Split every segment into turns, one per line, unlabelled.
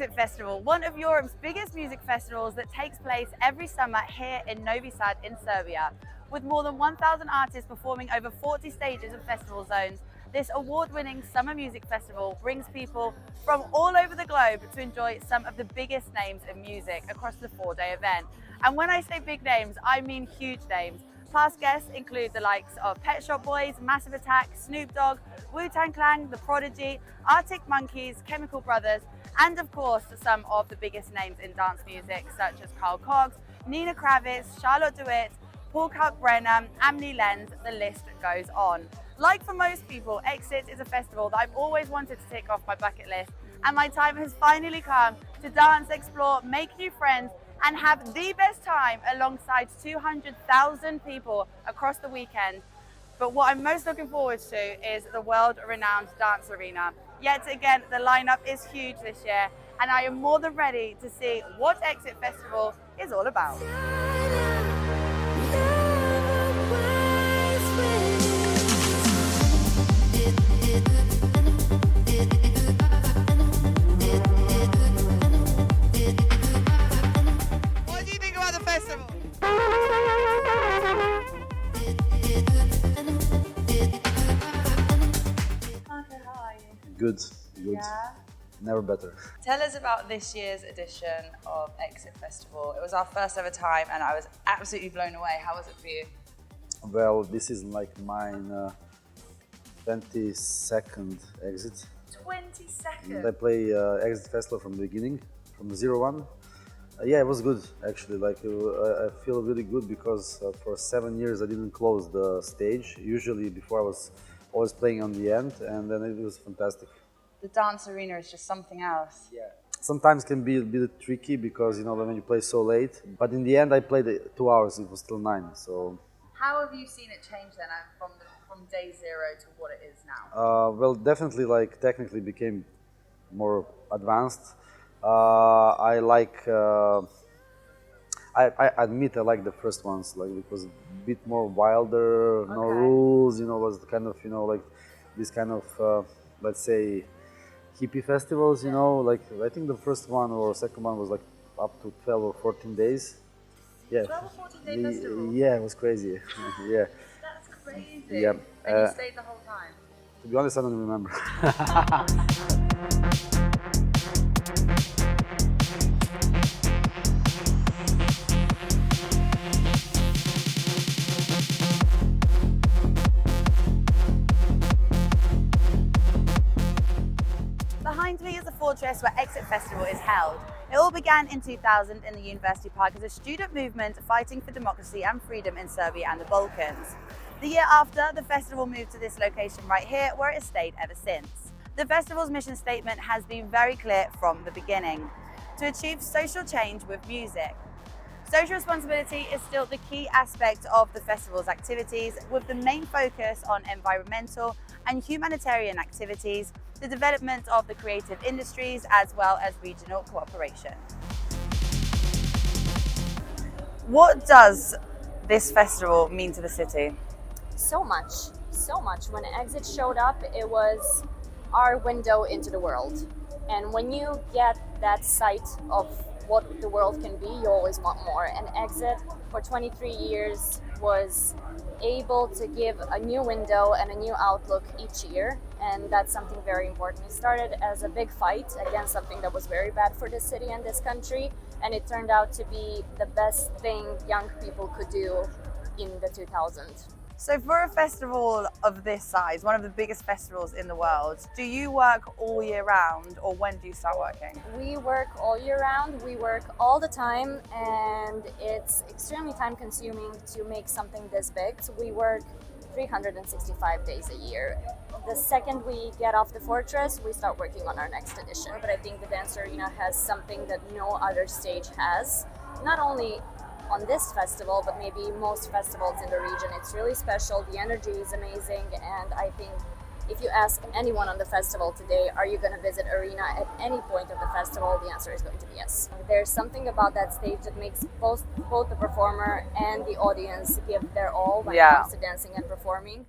Exit Festival, one of Europe's biggest music festivals that takes place every summer here in Novi Sad in Serbia. With more than 1,000 artists performing over 40 stages and festival zones, this award-winning summer music festival brings people from all over the globe to enjoy some of the biggest names in music across the 4-day event. And when I say big names, I mean huge names. Past guests include the likes of Pet Shop Boys, Massive Attack, Snoop Dogg, Wu-Tang Clan, The Prodigy, Arctic Monkeys, Chemical Brothers, and of course some of the biggest names in dance music such as Carl Cox, Nina Kravitz, Charlotte DeWitt, Paul Kalkbrenner, Emily Lenz, the list goes on. Like for most people, Exit is a festival that I've always wanted to tick off my bucket list, and my time has finally come to dance, explore, make new friends, and have the best time alongside 200,000 people across the weekend. But what I'm most looking forward to is the world-renowned dance arena. Yet again, the lineup is huge this year, and I am more than ready to see what Exit Festival is all about. What do you think about the festival?
Good.
Yeah.
Never better.
Tell us about this year's edition of Exit Festival. It was our first ever time and I was absolutely blown away. How was it for you?
Well, this is like mine 22nd exit.
22nd?
And I play Exit Festival from the beginning, from 01. Yeah, it was good actually. Like I feel really good because for 7 years I didn't close the stage. Usually before I was always playing on the end, and then it was fantastic.
The dance arena is just something else.
Yeah. Sometimes can be a bit tricky because you know when you play so late. But in the end, I played 2 hours. It was still 9. So.
How have you seen it change then from day 0 to what it is now?
Well, definitely like technically became more advanced. I like. I admit I like the first ones. Like it was a bit more wilder, no rules. You know, was kind of like this kind of let's say hippie festivals. You know, like I think the first one or second one was like up to 12 or 14 days. Yeah.
12 or 14 day festival?
Yeah, it was crazy. Yeah.
That's crazy.
Yeah.
And you stayed the whole time?
To be honest, I don't remember.
Behind me is the fortress where Exit Festival is held. It all began in 2000 in the University Park as a student movement fighting for democracy and freedom in Serbia and the Balkans. The year after, the festival moved to this location right here, where it has stayed ever since. The festival's mission statement has been very clear from the beginning: to achieve social change with music. Social responsibility is still the key aspect of the festival's activities, with the main focus on environmental and humanitarian activities, the development of the creative industries, as well as regional cooperation. What does this festival mean to the city?
So much, so much. When Exit showed up, it was our window into the world. And when you get that sight of what the world can be, you always want more. And Exit, for 23 years, was able to give a new window and a new outlook each year, and that's something very important. It started as a big fight against something that was very bad for this city and this country, and it turned out to be the best thing young people could do in the 2000s.
So for a festival of this size, one of the biggest festivals in the world, do you work all year round, or when do you start working?
We work all year round, we work all the time, and it's extremely time consuming to make something this big. So we work 365 days a year. The second we get off the fortress, we start working on our next edition. But I think the Dance Arena has something that no other stage has, not only on this festival, but maybe most festivals in the region. It's really special, the energy is amazing, and I think if you ask anyone on the festival today, are you going to visit Arena at any point of the festival, the answer is going to be yes. There's something about that stage that makes both the performer and the audience give their all when it comes to dancing and performing.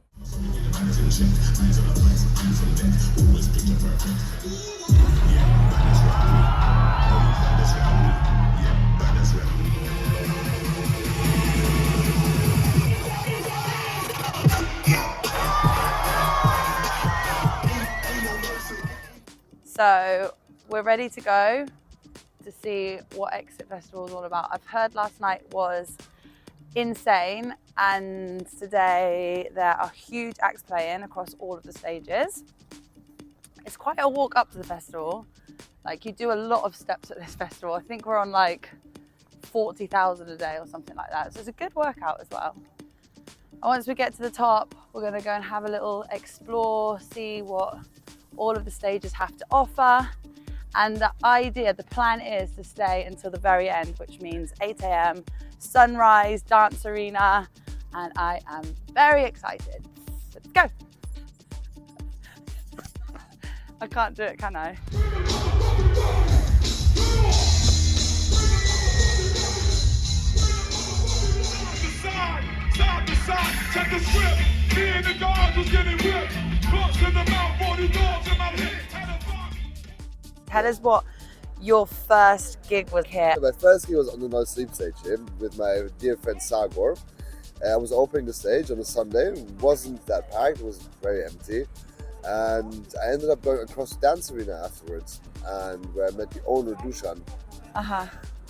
So we're ready to go to see what Exit Festival is all about. I've heard last night was insane, and today there are huge acts playing across all of the stages. It's quite a walk up to the festival. Like, you do a lot of steps at this festival. I think we're on like 40,000 a day or something like that. So it's a good workout as well. And once we get to the top, we're going to go and have a little explore, see what all of the stages have to offer. And the plan is to stay until the very end, which means 8 a.m, sunrise, dance arena, and I am very excited. Let's go. I can't do it, can I? Side to side, check the script. Me and the guards was getting whipped. Blocks in the mouth, 40 dogs in my head. Tell us what your first gig was here.
My first gig was on the No Sleep stage here with my dear friend Sagor. I was opening the stage on a Sunday. It wasn't that packed, it was very empty. And I ended up going across the dance arena afterwards, and where I met the owner, Dusan,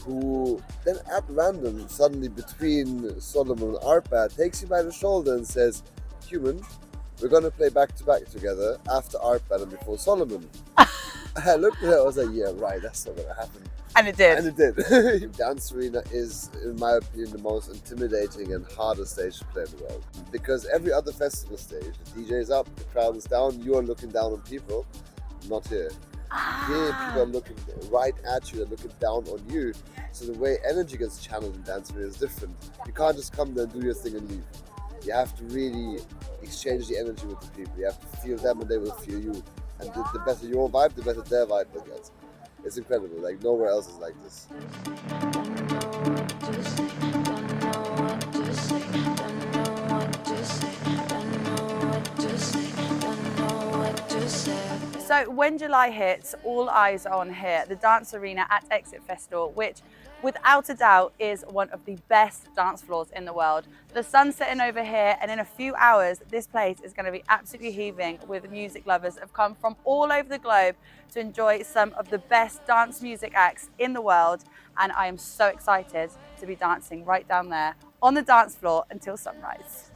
who then at random, suddenly between Solomon and Arpad, takes you by the shoulder and says, "Human, we're going to play back-to-back together after Arpad and before Solomon." I looked at it, I was like, yeah, right, that's not going to happen.
And it did.
And it did. Dance arena is, in my opinion, the most intimidating and hardest stage to play in the world. Because every other festival stage, the DJ is up, the crowd is down, you are looking down on people. Not here. Here, people are looking right at you, they're looking down on you. So the way energy gets channeled in dance arena is different. You can't just come there and do your thing and leave. You have to really exchange the energy with the people. You have to feel them and they will feel you. And the better your vibe, the better their vibe will get. It's incredible, like nowhere else is like this.
So when July hits, all eyes are on here, the dance arena at Exit Festival, which without a doubt is one of the best dance floors in the world. The sun's setting over here, and in a few hours, this place is going to be absolutely heaving with music lovers that have come from all over the globe to enjoy some of the best dance music acts in the world. And I am so excited to be dancing right down there on the dance floor until sunrise.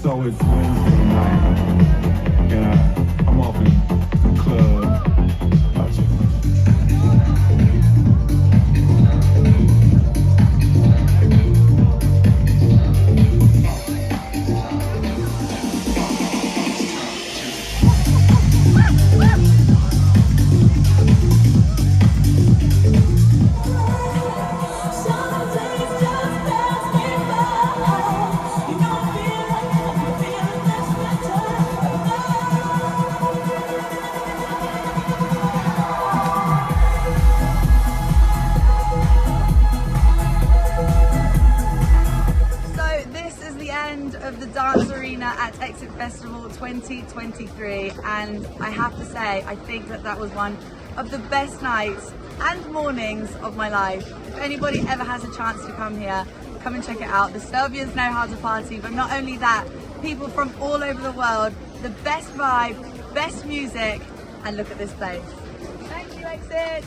So it's Wednesday night, and I'm off in the club.
Of the dance arena at Exit Festival 2023, and I have to say I think that was one of the best nights and mornings of my life. If anybody ever has a chance to come here, come and check it out. The Serbians know how to party, but not only that, people from all over the world, the best vibe, best music, and look at this place. Thank you, Exit.